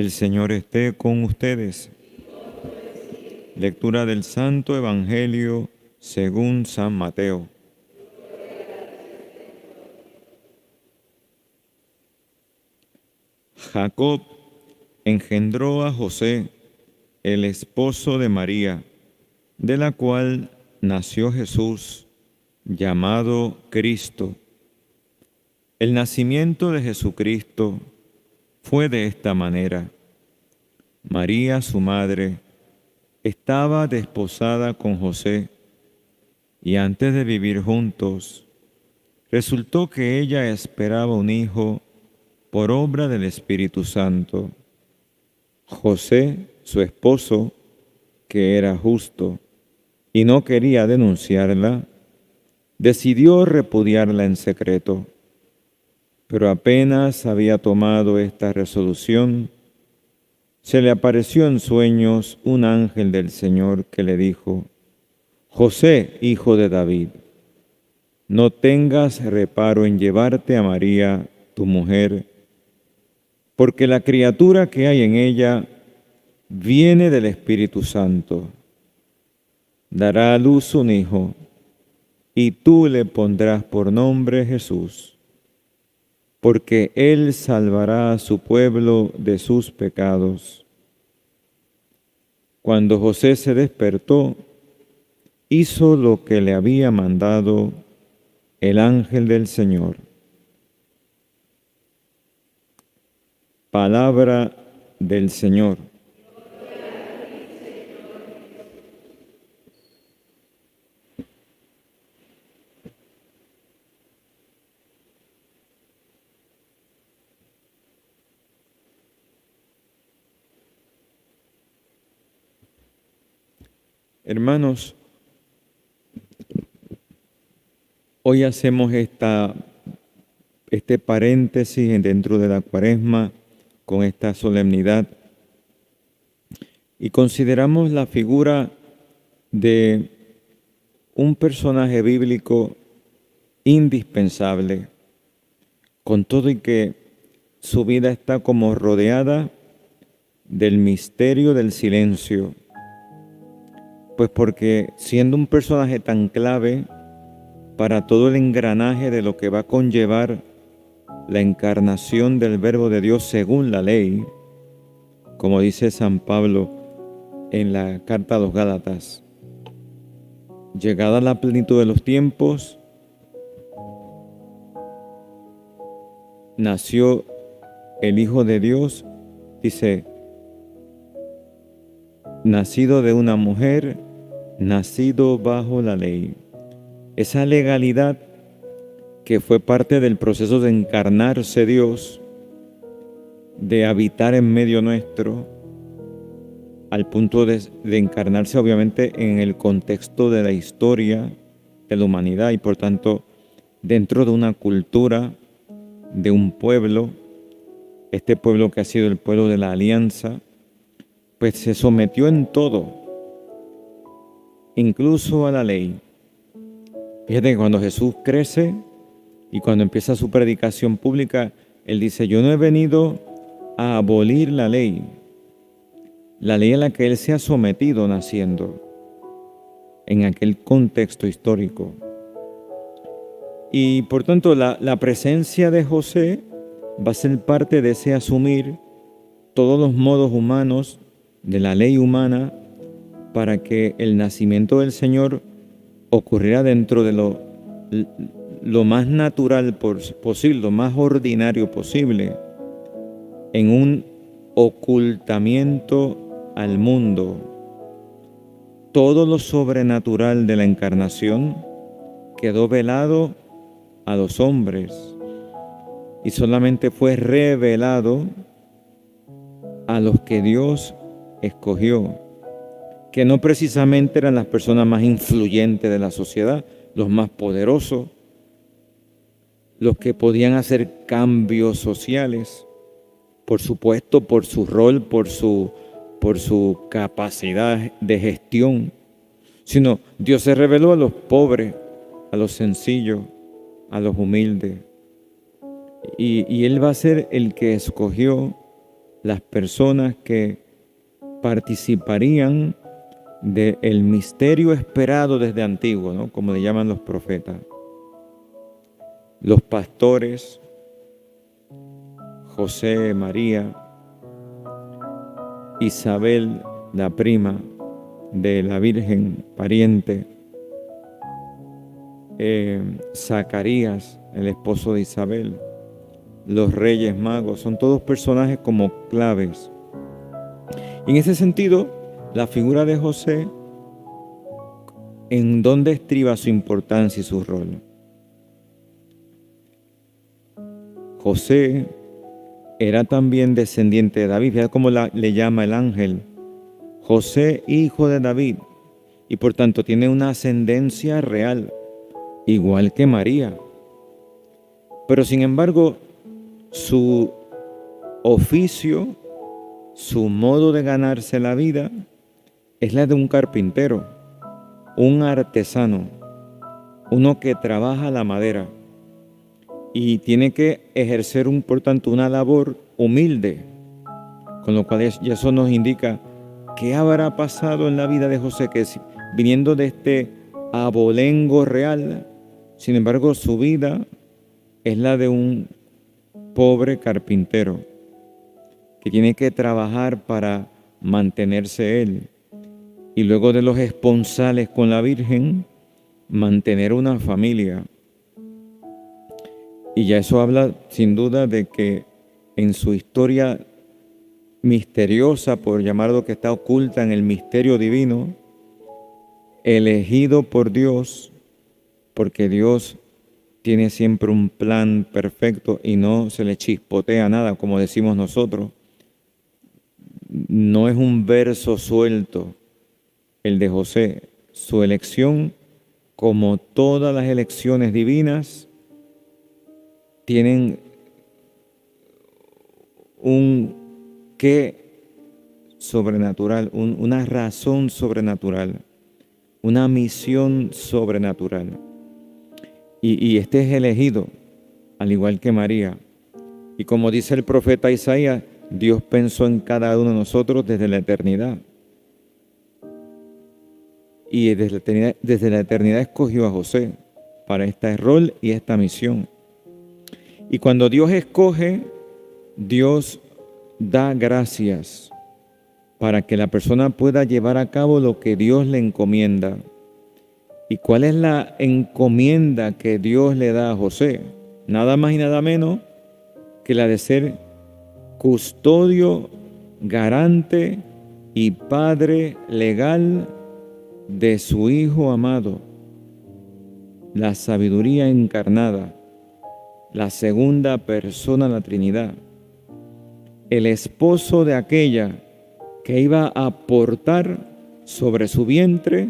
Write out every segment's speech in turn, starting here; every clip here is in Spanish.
El Señor esté con ustedes. Lectura del Santo Evangelio según San Mateo. Jacob engendró a José, el esposo de María, de la cual nació Jesús, llamado Cristo. El nacimiento de Jesucristo fue de esta manera. María, su madre, estaba desposada con José, y antes de vivir juntos, resultó que ella esperaba un hijo por obra del Espíritu Santo. José, su esposo, que era justo y no quería denunciarla, decidió repudiarla en secreto. Pero apenas había tomado esta resolución, se le apareció en sueños un ángel del Señor que le dijo: José, hijo de David, no tengas reparo en llevarte a María, tu mujer, porque la criatura que hay en ella viene del Espíritu Santo. Dará a luz un hijo, y tú le pondrás por nombre Jesús, porque él salvará a su pueblo de sus pecados. Cuando José se despertó, hizo lo que le había mandado el ángel del Señor. Palabra del Señor. Hermanos, hoy hacemos este paréntesis dentro de la Cuaresma con esta solemnidad y consideramos la figura de un personaje bíblico indispensable, con todo y que su vida está como rodeada del misterio del silencio. Pues porque siendo un personaje tan clave para todo el engranaje de lo que va a conllevar la encarnación del Verbo de Dios según la ley, como dice San Pablo en la carta a los Gálatas, llegada la plenitud de los tiempos, nació el Hijo de Dios, dice, nacido de una mujer, nacido bajo la ley. Esa legalidad que fue parte del proceso de encarnarse Dios, de habitar en medio nuestro, al punto de encarnarse obviamente en el contexto de la historia de la humanidad y por tanto dentro de una cultura, de un pueblo, este pueblo que ha sido el pueblo de la alianza, pues se sometió en todo, incluso a la ley. Fíjate que cuando Jesús crece y cuando empieza su predicación pública, Él dice, yo no he venido a abolir la ley a la que Él se ha sometido naciendo en aquel contexto histórico. Y por tanto la presencia de José va a ser parte de ese asumir todos los modos humanos de la ley humana para que el nacimiento del Señor ocurriera dentro de lo más natural posible, lo más ordinario posible, en un ocultamiento al mundo. Todo lo sobrenatural de la encarnación quedó velado a los hombres y solamente fue revelado a los que Dios escogió, que no precisamente eran las personas más influyentes de la sociedad, los más poderosos, los que podían hacer cambios sociales, por supuesto, por su rol, por su capacidad de gestión, sino Dios se reveló a los pobres, a los sencillos, a los humildes. Y Él va a ser el que escogió las personas que participarían del misterio esperado desde antiguo, ¿no? Como le llaman los profetas. Los pastores, José, María, Isabel, la prima de la Virgen pariente, Zacarías, el esposo de Isabel, los Reyes Magos, son todos personajes como claves. Y en ese sentido, la figura de José, ¿en dónde estriba su importancia y su rol? José era también descendiente de David, fíjate cómo le llama el ángel, José, hijo de David, y por tanto tiene una ascendencia real, igual que María. Pero sin embargo, su oficio, su modo de ganarse la vida, es la de un carpintero, un artesano, uno que trabaja la madera y tiene que ejercer, por tanto, una labor humilde, con lo cual eso nos indica qué habrá pasado en la vida de José, que viniendo de este abolengo real, sin embargo, su vida es la de un pobre carpintero que tiene que trabajar para mantenerse él y luego de los esponsales con la Virgen, mantener una familia. Y ya eso habla sin duda de que en su historia misteriosa, por llamarlo, que está oculta en el misterio divino, elegido por Dios, porque Dios tiene siempre un plan perfecto y no se le chispotea nada, como decimos nosotros. No es un verso suelto el de José. Su elección, como todas las elecciones divinas, tienen un qué sobrenatural, una razón sobrenatural, una misión sobrenatural. Y este es elegido, al igual que María. Y como dice el profeta Isaías, Dios pensó en cada uno de nosotros desde la eternidad. Y desde la eternidad escogió a José para este rol y esta misión. Y cuando Dios escoge, Dios da gracias para que la persona pueda llevar a cabo lo que Dios le encomienda. ¿Y cuál es la encomienda que Dios le da a José? Nada más y nada menos que la de ser custodio, garante y padre legal de su Hijo amado, la sabiduría encarnada, la segunda persona de la Trinidad, el esposo de aquella que iba a portar sobre su vientre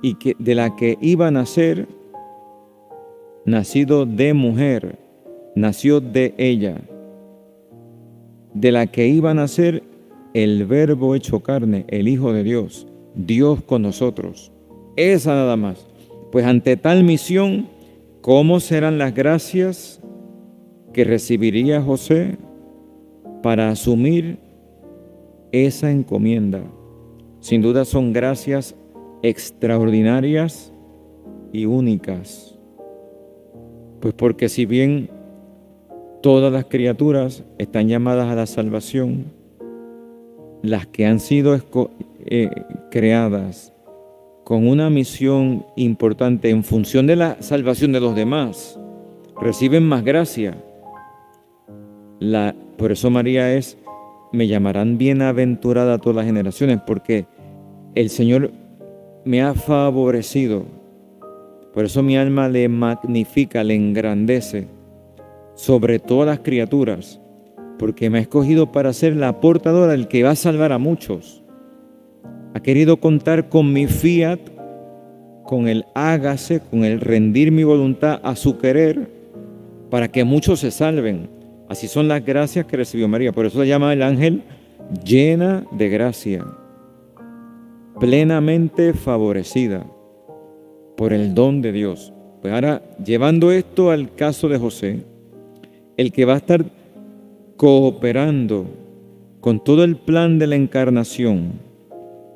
y de la que iba a nacer, nacido de mujer, nació de ella, de la que iba a nacer el Verbo hecho carne, el Hijo de Dios, Dios con nosotros. Esa nada más. Pues ante tal misión, ¿cómo serán las gracias que recibiría José para asumir esa encomienda? Sin duda son gracias extraordinarias y únicas. Pues porque si bien todas las criaturas están llamadas a la salvación, las que han sido creadas con una misión importante en función de la salvación de los demás, reciben más gracia. Por eso María me llamarán bienaventurada todas las generaciones, porque el Señor me ha favorecido. Por eso mi alma le magnifica, le engrandece sobre todas las criaturas, porque me ha escogido para ser la portadora, el que va a salvar a muchos. Ha querido contar con mi fiat, con el hágase, con el rendir mi voluntad a su querer, para que muchos se salven. Así son las gracias que recibió María. Por eso se llama el ángel llena de gracia, plenamente favorecida por el don de Dios. Pues ahora, llevando esto al caso de José, el que va a estar cooperando con todo el plan de la encarnación,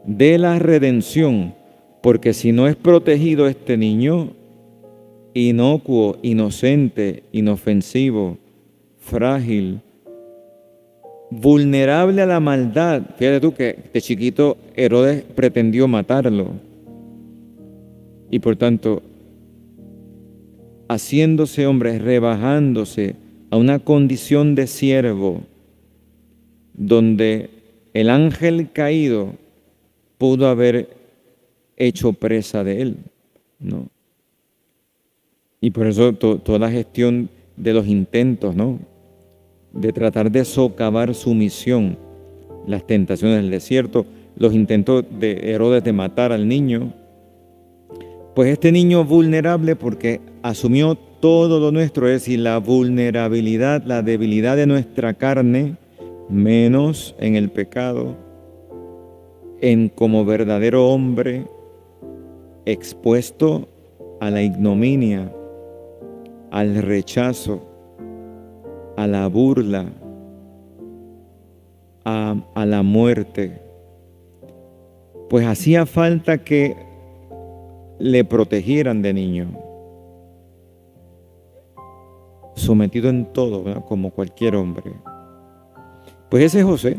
de la redención, porque si no es protegido este niño, inocuo, inocente, inofensivo, frágil, vulnerable a la maldad. Fíjate tú que de chiquito Herodes pretendió matarlo. Y por tanto, haciéndose hombre, rebajándose a una condición de siervo, donde el ángel caído pudo haber hecho presa de él, ¿no? Y por eso toda la gestión de los intentos, ¿no?, de tratar de socavar su misión, las tentaciones del desierto, los intentos de Herodes de matar al niño, pues este niño vulnerable, porque asumió todo lo nuestro, es decir, la vulnerabilidad, la debilidad de nuestra carne, menos en el pecado, en como verdadero hombre, expuesto a la ignominia, al rechazo, a la burla, a la muerte. Pues hacía falta que le protegieran de niño, sometido en todo, ¿verdad?, como cualquier hombre. Pues ese es José.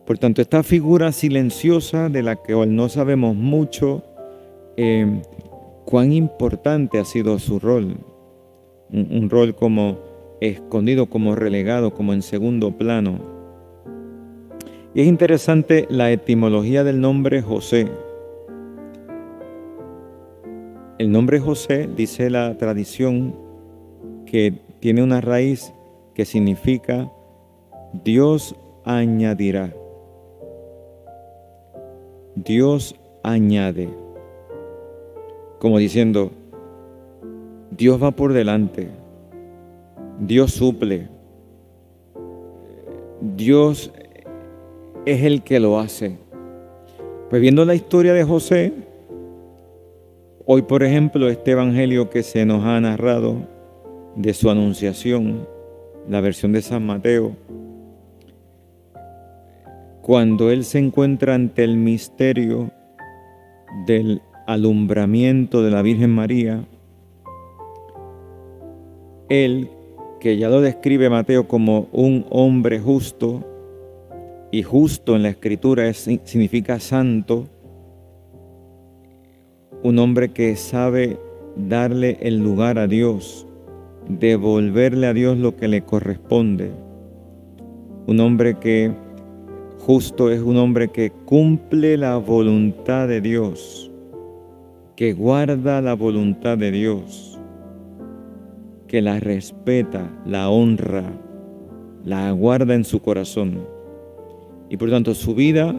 Por tanto, esta figura silenciosa de la que hoy no sabemos mucho, cuán importante ha sido su rol. Un rol como escondido, como relegado, como en segundo plano. Y es interesante la etimología del nombre José. El nombre José, dice la tradición, que tiene una raíz que significa Dios añadirá. Dios añade. Como diciendo, Dios va por delante. Dios suple. Dios es el que lo hace. Pues viendo la historia de José, hoy por ejemplo este evangelio que se nos ha narrado de su anunciación, la versión de San Mateo, cuando él se encuentra ante el misterio del alumbramiento de la Virgen María, él, que ya lo describe Mateo como un hombre justo, y justo en la Escritura significa santo, un hombre que sabe darle el lugar a Dios, devolverle a Dios lo que le corresponde. Un hombre que justo es un hombre que cumple la voluntad de Dios, que guarda la voluntad de Dios, que la respeta, la honra, la guarda en su corazón. Y por tanto su vida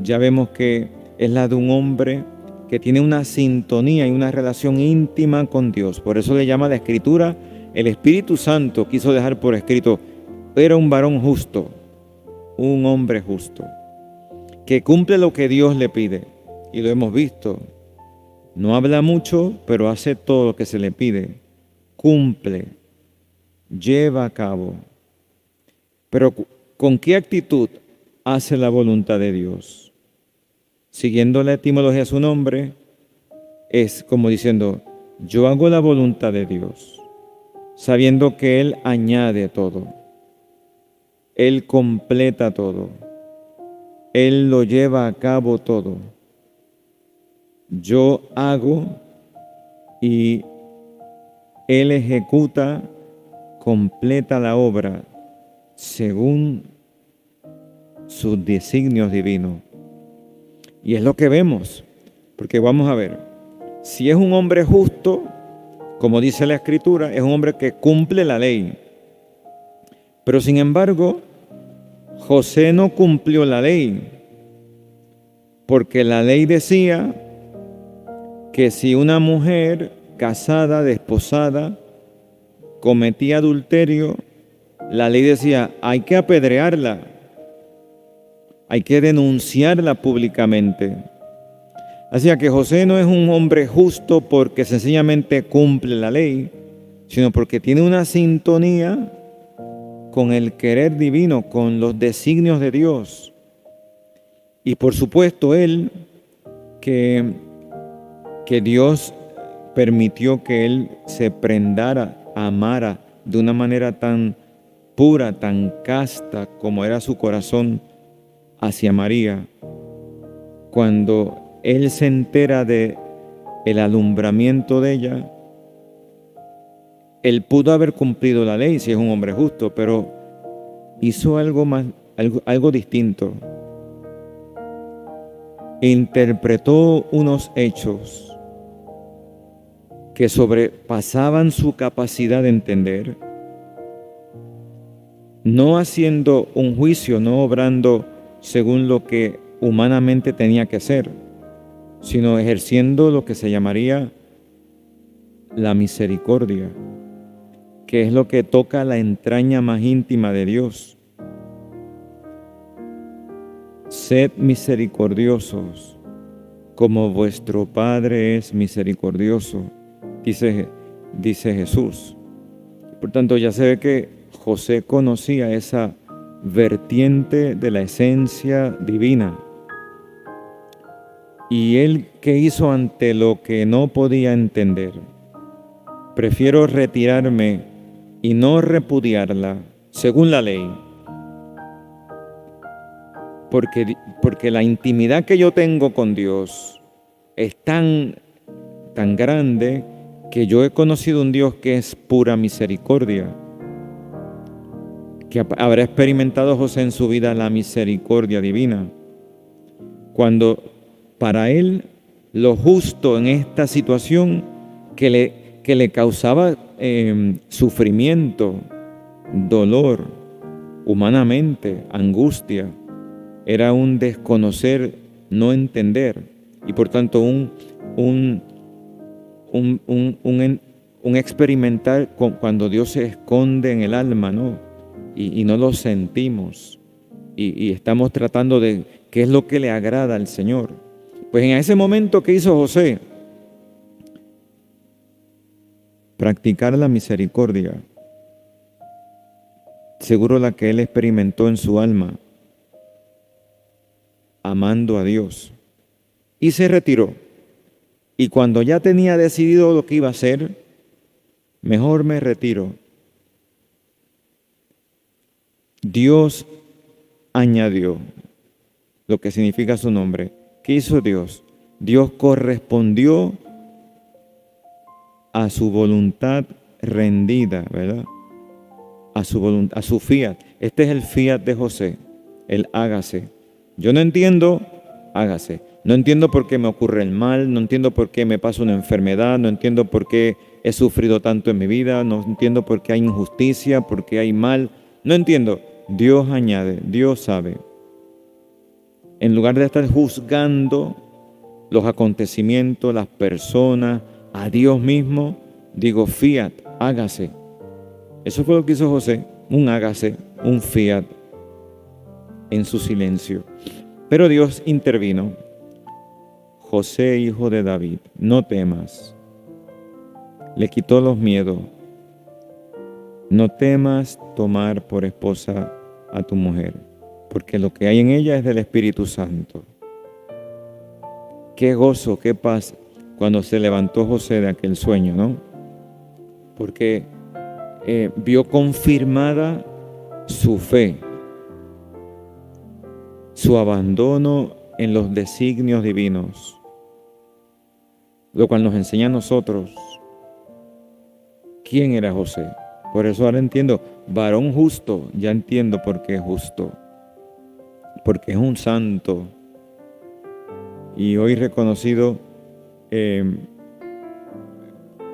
ya vemos que es la de un hombre que tiene una sintonía y una relación íntima con Dios. Por eso le llama la Escritura, el Espíritu Santo quiso dejar por escrito, era un varón justo, un hombre justo, que cumple lo que Dios le pide. Y lo hemos visto. No habla mucho, pero hace todo lo que se le pide. Cumple, lleva a cabo. Pero ¿con qué actitud hace la voluntad de Dios? Siguiendo la etimología de su nombre, es como diciendo, yo hago la voluntad de Dios, sabiendo que Él añade todo. Él completa todo. Él lo lleva a cabo todo. Yo hago y Él ejecuta, completa la obra según sus designios divinos. Y es lo que vemos, porque vamos a ver, si es un hombre justo, como dice la Escritura, es un hombre que cumple la ley. Pero sin embargo, José no cumplió la ley, porque la ley decía que si una mujer casada, desposada, cometía adulterio, la ley decía, hay que apedrearla, hay que denunciarla públicamente. Así que José no es un hombre justo porque sencillamente cumple la ley, sino porque tiene una sintonía con el querer divino, con los designios de Dios. Y por supuesto él, que Dios permitió que él se prendara, amara de una manera tan pura, tan casta como era su corazón hacia María. Cuando él se entera de el alumbramiento de ella, él pudo haber cumplido la ley si es un hombre justo, pero hizo algo distinto. Interpretó unos hechos que sobrepasaban su capacidad de entender, no haciendo un juicio, no obrando según lo que humanamente tenía que hacer, sino ejerciendo lo que se llamaría la misericordia, que es lo que toca la entraña más íntima de Dios. Sed misericordiosos, como vuestro Padre es misericordioso, dice Jesús. Por tanto, ya se ve que José conocía esa vertiente de la esencia divina. ¿Y él qué hizo ante lo que no podía entender? Prefiero retirarme y no repudiarla según la ley. Porque la intimidad que yo tengo con Dios es tan grande que yo he conocido un Dios que es pura misericordia, que habrá experimentado José en su vida la misericordia divina. Cuando para él lo justo en esta situación que le causaba sufrimiento, dolor, humanamente, angustia, era un desconocer, no entender, y por tanto un experimentar cuando Dios se esconde en el alma, ¿no? Y no lo sentimos, y estamos tratando de qué es lo que le agrada al Señor. Pues en ese momento, ¿qué hizo José? Practicar la misericordia, seguro la que él experimentó en su alma, amando a Dios, y se retiró. Y cuando ya tenía decidido lo que iba a hacer, mejor me retiro. Dios añadió lo que significa su nombre. ¿Qué hizo Dios? Dios correspondió a su voluntad rendida, ¿verdad? A su fiat. Este es el fiat de José, el hágase. Yo no entiendo, hágase. No entiendo por qué me ocurre el mal, no entiendo por qué me pasa una enfermedad, no entiendo por qué he sufrido tanto en mi vida, no entiendo por qué hay injusticia, por qué hay mal. No entiendo. Dios añade, Dios sabe. En lugar de estar juzgando los acontecimientos, las personas, a Dios mismo, digo fiat, hágase. Eso fue lo que hizo José, un hágase, un fiat en su silencio. Pero Dios intervino. José, hijo de David, no temas. Le quitó los miedos. No temas tomar por esposa a tu mujer, porque lo que hay en ella es del Espíritu Santo. Qué gozo, qué paz cuando se levantó José de aquel sueño, ¿no? Porque vio confirmada su fe, su abandono en los designios divinos, lo cual nos enseña a nosotros quién era José. Por eso ahora entiendo, varón justo, ya entiendo por qué es justo, porque es un santo, y hoy reconocido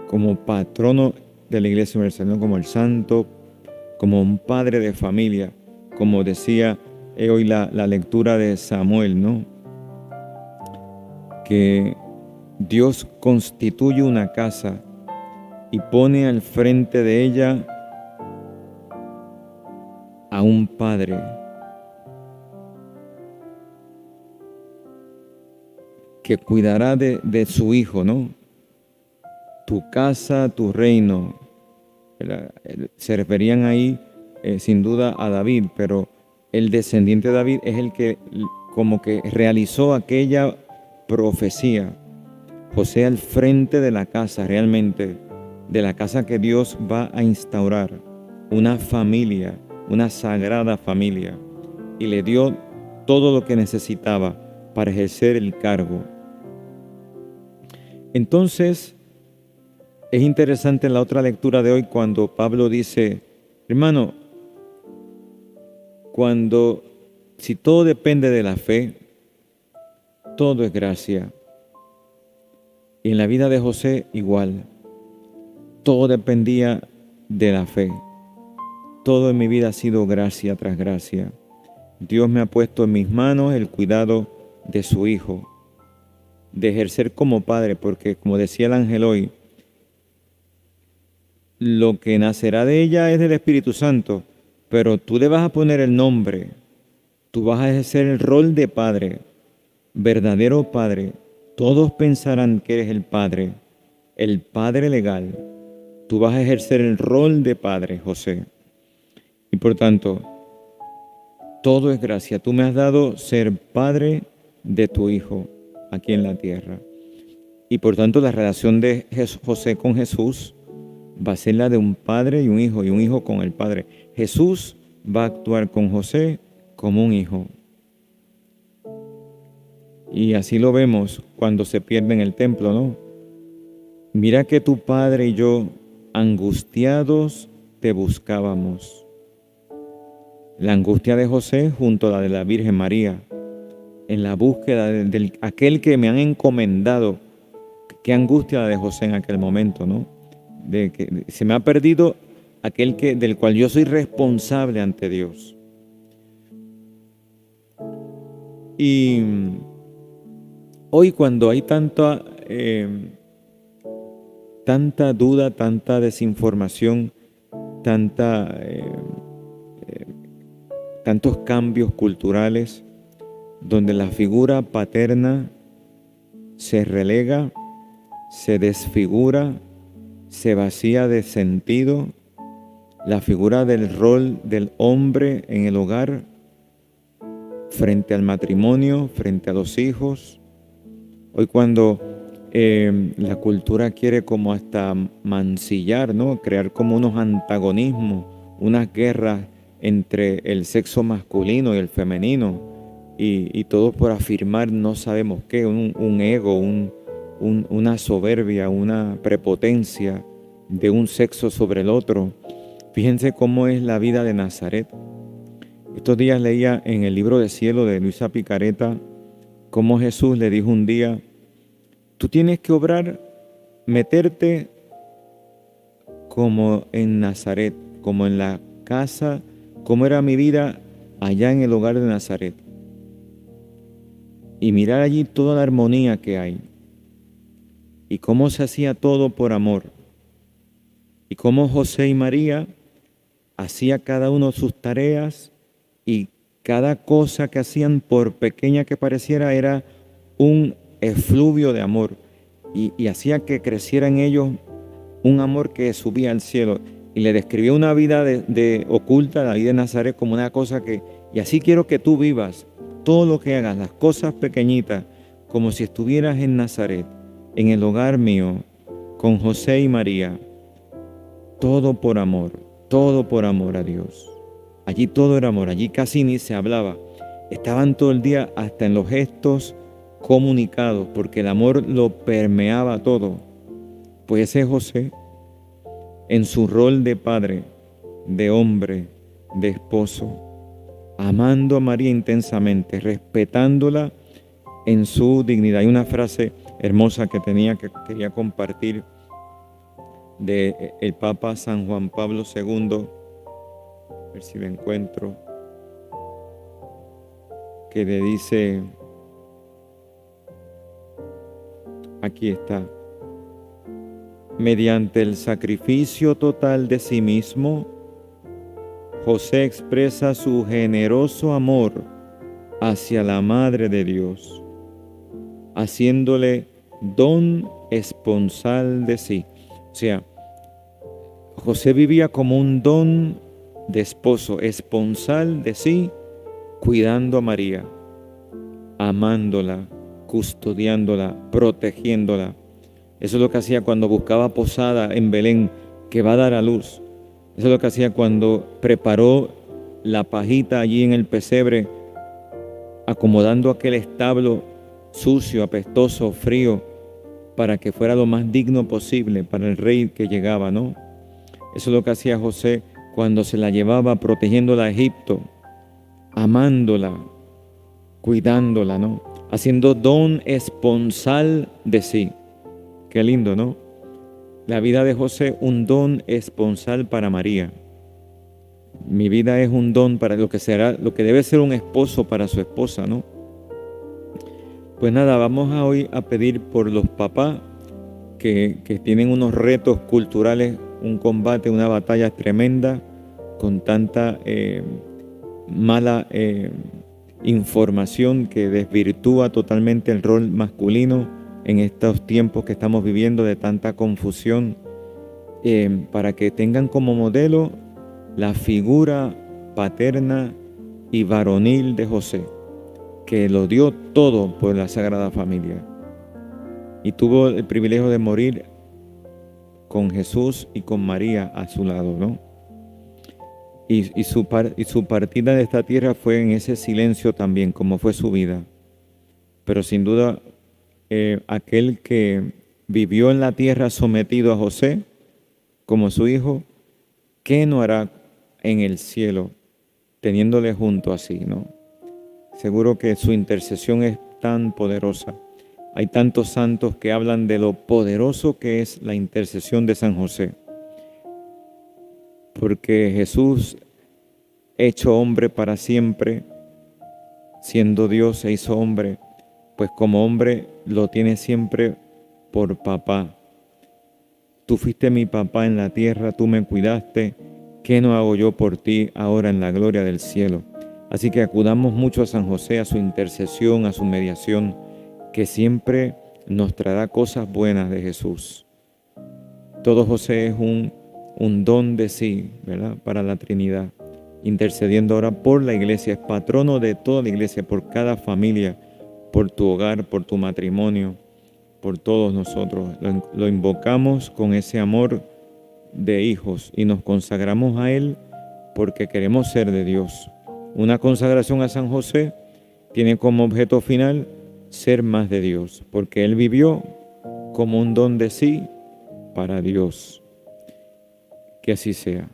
como patrono de la Iglesia Universal, ¿no? Como el santo, como un padre de familia, como decía hoy la lectura de Samuel, ¿no? Que Dios constituye una casa y pone al frente de ella a un padre que cuidará de su hijo, ¿no? Tu casa, tu reino. Se referían ahí sin duda a David, pero el descendiente de David es el que como que realizó aquella profecía. José al frente de la casa, realmente, de la casa que Dios va a instaurar, una familia, una sagrada familia, y le dio todo lo que necesitaba para ejercer el cargo. Entonces, es interesante en la otra lectura de hoy cuando Pablo dice, hermano, si todo depende de la fe, todo es gracia. Y en la vida de José igual, todo dependía de la fe. Todo en mi vida ha sido gracia tras gracia. Dios me ha puesto en mis manos el cuidado de su hijo, de ejercer como padre, porque como decía el ángel hoy, lo que nacerá de ella es del Espíritu Santo, pero tú le vas a poner el nombre, tú vas a ejercer el rol de padre, verdadero padre. Todos pensarán que eres el padre legal. Tú vas a ejercer el rol de padre, José. Y por tanto, todo es gracia. Tú me has dado ser padre de tu hijo aquí en la tierra. Y por tanto, la relación de José con Jesús va a ser la de un padre y un hijo con el padre. Jesús va a actuar con José como un hijo. Y así lo vemos cuando se pierde en el templo, ¿no? Mira que tu padre y yo, angustiados, te buscábamos. La angustia de José junto a la de la Virgen María, en la búsqueda de aquel que me han encomendado. Qué angustia la de José en aquel momento, ¿no? De que se me ha perdido aquel del cual yo soy responsable ante Dios. Y hoy cuando hay tanta duda, tanta desinformación, tantos cambios culturales, donde la figura paterna se relega, se desfigura, se vacía de sentido, la figura del rol del hombre en el hogar, frente al matrimonio, frente a los hijos. Hoy cuando la cultura quiere como hasta mancillar, ¿no? Crear como unos antagonismos, unas guerras entre el sexo masculino y el femenino, y todo por afirmar no sabemos qué, un ego, una soberbia, una prepotencia de un sexo sobre el otro. Fíjense cómo es la vida de Nazaret. Estos días leía en el libro de Cielo de Luisa Picareta cómo Jesús le dijo un día, tú tienes que obrar, meterte como en Nazaret, como en la casa, como era mi vida allá en el hogar de Nazaret. Y mirar allí toda la armonía que hay. Y cómo se hacía todo por amor. Y cómo José y María hacía cada uno sus tareas y cada cosa que hacían, por pequeña que pareciera, era un efluvio de amor y hacía que creciera en ellos un amor que subía al cielo. Y le describió una vida de oculta, la vida de Nazaret, como una cosa y así quiero que tú vivas todo lo que hagas, las cosas pequeñitas, como si estuvieras en Nazaret, en el hogar mío, con José y María. Todo por amor a Dios. Allí todo era amor, allí casi ni se hablaba. Estaban todo el día hasta en los gestos comunicados, porque el amor lo permeaba todo. Pues ese José, en su rol de padre, de hombre, de esposo, amando a María intensamente, respetándola en su dignidad. Hay una frase hermosa que quería compartir de el Papa San Juan Pablo II, a ver si lo encuentro, que le dice, aquí está, mediante el sacrificio total de sí mismo, José expresa su generoso amor hacia la Madre de Dios, haciéndole don esponsal de sí. O sea, José vivía como un don de esposo, esponsal de sí, cuidando a María, amándola, custodiándola, protegiéndola. Eso es lo que hacía cuando buscaba posada en Belén, que va a dar a luz. Eso es lo que hacía cuando preparó la pajita allí en el pesebre, acomodando aquel establo sucio, apestoso, frío, para que fuera lo más digno posible para el rey que llegaba, ¿no? Eso es lo que hacía José cuando se la llevaba protegiéndola a Egipto, amándola, cuidándola, ¿no? Haciendo don esponsal de sí. Qué lindo, ¿no? La vida de José, un don esponsal para María. Mi vida es un don para lo que será, lo que debe ser un esposo para su esposa, ¿no? Pues nada, vamos hoy a pedir por los papás que tienen unos retos culturales, un combate, una batalla tremenda, con tanta mala información que desvirtúa totalmente el rol masculino en estos tiempos que estamos viviendo de tanta confusión, para que tengan como modelo la figura paterna y varonil de José, que lo dio todo por la Sagrada Familia y tuvo el privilegio de morir con Jesús y con María a su lado, ¿no? Y su partida de esta tierra fue en ese silencio también, como fue su vida. Pero sin duda, aquel que vivió en la tierra sometido a José como su hijo, ¿qué no hará en el cielo teniéndole junto así, ¿no? Seguro que su intercesión es tan poderosa. Hay tantos santos que hablan de lo poderoso que es la intercesión de San José. Porque Jesús, hecho hombre para siempre, siendo Dios, se hizo hombre, pues como hombre lo tiene siempre por papá. Tú fuiste mi papá en la tierra, tú me cuidaste, ¿qué no hago yo por ti ahora en la gloria del cielo? Así que acudamos mucho a San José, a su intercesión, a su mediación, que siempre nos traerá cosas buenas de Jesús. Todo José es un don de sí, ¿verdad? Para la Trinidad, intercediendo ahora por la iglesia, es patrono de toda la iglesia, por cada familia, por tu hogar, por tu matrimonio, por todos nosotros. Lo invocamos con ese amor de hijos y nos consagramos a Él porque queremos ser de Dios. Una consagración a San José tiene como objeto final ser más de Dios, porque Él vivió como un don de sí para Dios. Que así sea.